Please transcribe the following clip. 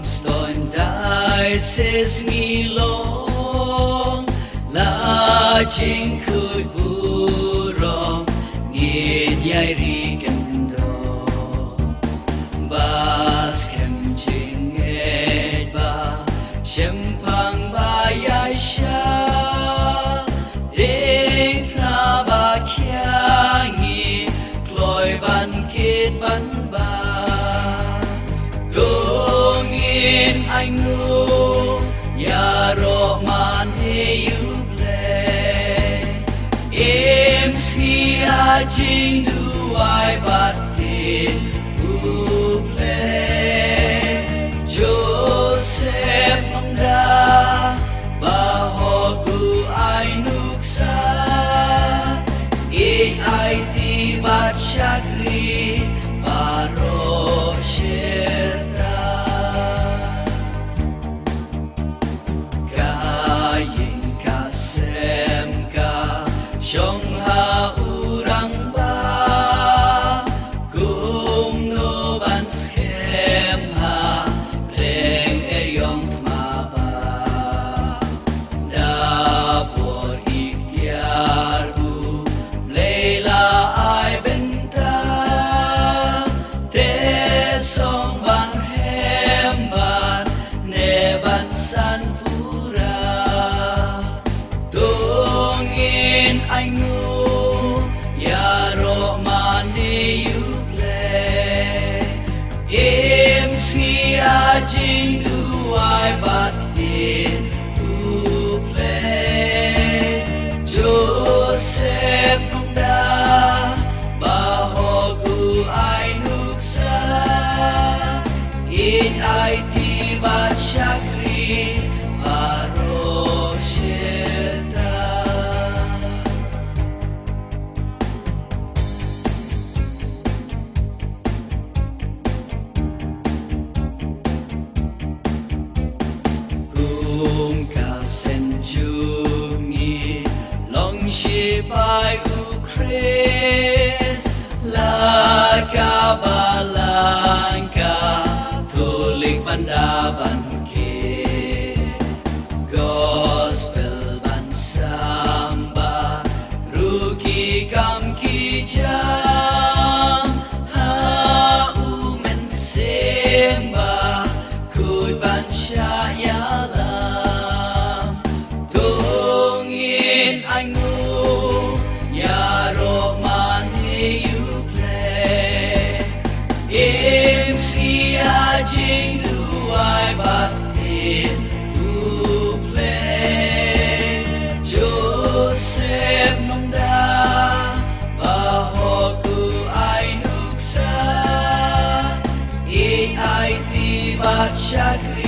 Stone dices ngilong la chinh khơi burong nghiệt yai ri kendo bas kem chinh et ba shem phang ba yai sha de na ba kya ngi kloi ban kết ban ba anh ngu nhà rọ man he you play em si a chinh du ai bat tin u play Joseph mong da ba ho gu ai nuk sa e ai ti bat chakri ba ro sherta trong ha urang ba kum no ban skem ha reng eryong ma ba da por ikhtiar bu leila ai benta te song ban hem ban ne ban san anh ngu ya ro mani you play em si a jing du ai bat tin u play Joseph mong da ba ho gu ai nuk sa in ai ti ba chakri ba ro sherta sen jungi long shi bai u kres la ka balanka tulik banda ban ke gospel ban samba ruki kam ki jam ha u men semba kud ban shayala anh ngu nhà rọ man he you play em si a jing du ai bat tin u play Joseph mong da ba ho ku ai nuk sa e ai ti ba chakri